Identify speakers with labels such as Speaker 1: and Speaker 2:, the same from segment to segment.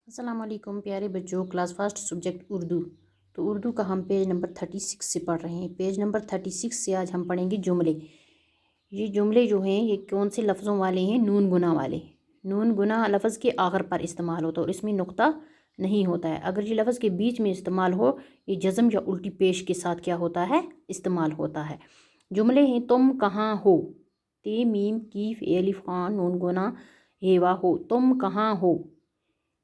Speaker 1: السلام علیکم پیارے بچوں، کلاس فسٹ سبجیکٹ اردو۔ تو اردو کا ہم پیج نمبر 36 سے پڑھ رہے ہیں۔ پیج نمبر 36 سے آج ہم پڑھیں گے جملے۔ یہ جملے جو ہیں یہ کون سے لفظوں والے ہیں؟ نون گنا والے۔ نون گنا لفظ کے آخر پر استعمال ہوتا ہے اور اس میں نقطہ نہیں ہوتا ہے۔ اگر یہ لفظ کے بیچ میں استعمال ہو، یہ جزم یا الٹی پیش کے ساتھ کیا ہوتا ہے؟ استعمال ہوتا ہے۔ جملے ہیں: تم کہاں ہو؟ تے میم کیف الف خان نون گنا ہیوا ہو، تم کہاں ہو؟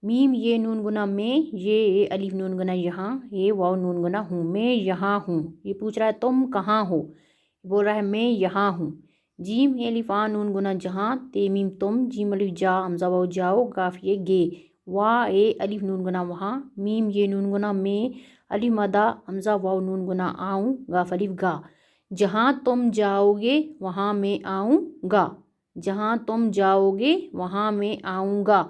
Speaker 1: میم یہ نون گنا میں، یہ الف نون گنا یہاں، یہ واو نون گنا ہوں، میں یہاں ہوں۔ یہ پوچھ رہا ہے تم کہاں ہو، بول رہا ہے میں یہاں ہوں۔ جیم الف آ نون گنا جہاں، تے میم تم، جیم الف جا حمزہ واو جاؤ، گاف یہ گے، وا اے الف نون گنا وہاں، میم یہ نون گنا میں، الف مدہ حمزہ واو نون گنا آؤں، گاف الف گا۔ جہاں تم جاؤ گے وہاں میں آؤں گا، جہاں تم جاؤ گے وہاں میں آؤں گا۔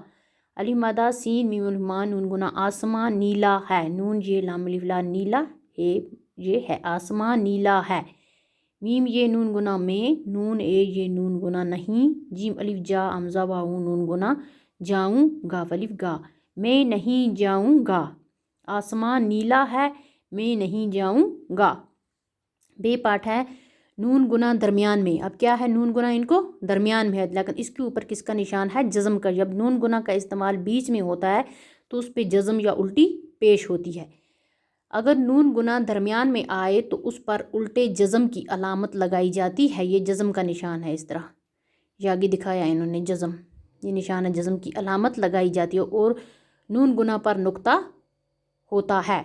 Speaker 1: الف مدہ سین میم الف ما نون گنا آسمان نیلا ہے، نون یہ لام الف لا نیلا ہے، یہ ہے آسمان نیلا ہے۔ میم یہ نون گنا میں، نون اے یہ نون گنا نہیں، جیم الف جا حمزہ واو نون گنا جاؤں، گاف الف گا۔ میں نہیں جاؤں گا، آسمان نیلا ہے، میں نہیں جاؤں گا۔ بے پاٹ ہے نون گنا درمیان میں۔ اب کیا ہے؟ نون گنا ان کو درمیان میں ہے، لیکن اس کے اوپر کس کا نشان ہے؟ جزم کا۔ جب نون گنا کا استعمال بیچ میں ہوتا ہے تو اس پہ جزم یا الٹی پیش ہوتی ہے۔ اگر نون گنا درمیان میں آئے تو اس پر الٹے جزم کی علامت لگائی جاتی ہے۔ یہ جزم کا نشان ہے، اس طرح یہ آگے دکھایا انہوں نے جزم، یہ نشان ہے جزم کی علامت لگائی جاتی ہے اور نون گنا پر نقطہ ہوتا ہے۔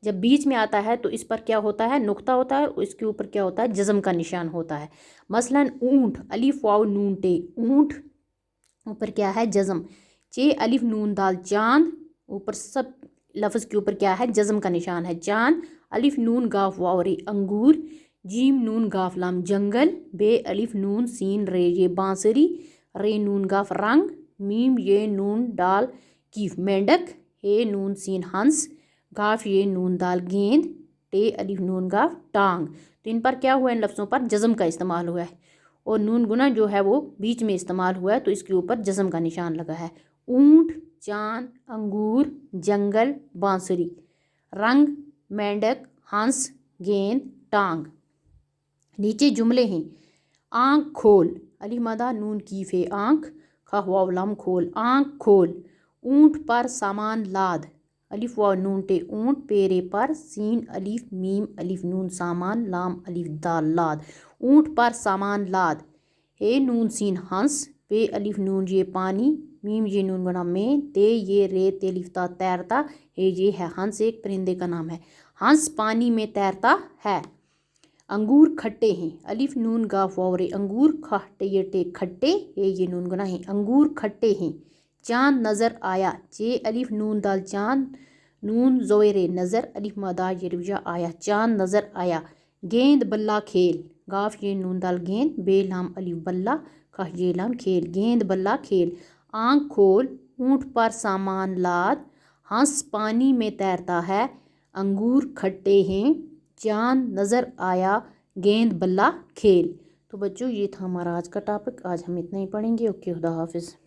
Speaker 1: جب بیچ میں آتا ہے تو اس پر کیا ہوتا ہے؟ نقطہ ہوتا ہے اور اس کے اوپر کیا ہوتا ہے؟ جزم کا نشان ہوتا ہے۔ مثلاً اونٹ الف واو نون ٹے، اونٹ اوپر کیا ہے؟ جزم۔ چے الف نون دال چاند، اوپر سب لفظ کے اوپر کیا ہے؟ جزم کا نشان ہے، چاند۔ الف نون گاف واو رے انگور، جیم نون گاف لام جنگل، بے الف نون سین رے یہ بانسری، رے نون گاف رنگ، میم یہ نون ڈال کیف مینڈک، ہے نون سین ہنس، گاف یہ نون دال گیند، ٹے الف نون گاف ٹانگ۔ تو ان پر کیا ہوا؟ ان لفظوں پر جزم کا استعمال ہوا ہے اور نون گنا جو ہے وہ بیچ میں استعمال ہوا ہے تو اس کے اوپر جزم کا نشان لگا ہے۔ اونٹ، چاند، انگور، جنگل، بانسری، رنگ، مینڈک، ہنس، گیند، ٹانگ۔ نیچے جملے ہیں: آنکھ کھول الف مدہ نون کیف ہے آنکھ، کھا واو لام کھول، آنکھ کھول۔ اونٹ پر سامان لاد الف واو نون ٹے اونٹ، پیرے پر سین الف میم الف نون سامان لام الف دال لاد، اونٹ پر سامان لاد۔ ہے نون سین ہنس، پے الف نون یہ پانی، میم یہ نون گنا میں، تے یہ رے تے الف تا تیرتا، ہے یہ ہے ہنس ایک پرندے کا نام ہے، ہنس پانی میں تیرتا ہے۔ انگور کھٹے ہیں الف نون گاف واو رے انگور، کھٹے یہ ٹے کھٹے، ہے یہ نون گنا ہے، انگور کھٹے ہیں۔ چاند نظر آیا، چے الف نون دال چاند، نون زویرے نظر، الف مدہ یہ رجا آیا، چاند نظر آیا۔ گیند بلا کھیل، گاف یہ نون دال گیند، بے لام الف بلا، کھا یہ لام کھیل، گیند بلا کھیل۔ آنکھ کھول، اونٹ پر سامان لاد، ہنس پانی میں تیرتا ہے، انگور کھٹے ہیں، چاند نظر آیا، گیند بلا کھیل۔ تو بچوں یہ تھا ہمارا آج کا ٹاپک، آج ہم اتنا ہی پڑھیں گے۔ اوکے، خدا حافظ۔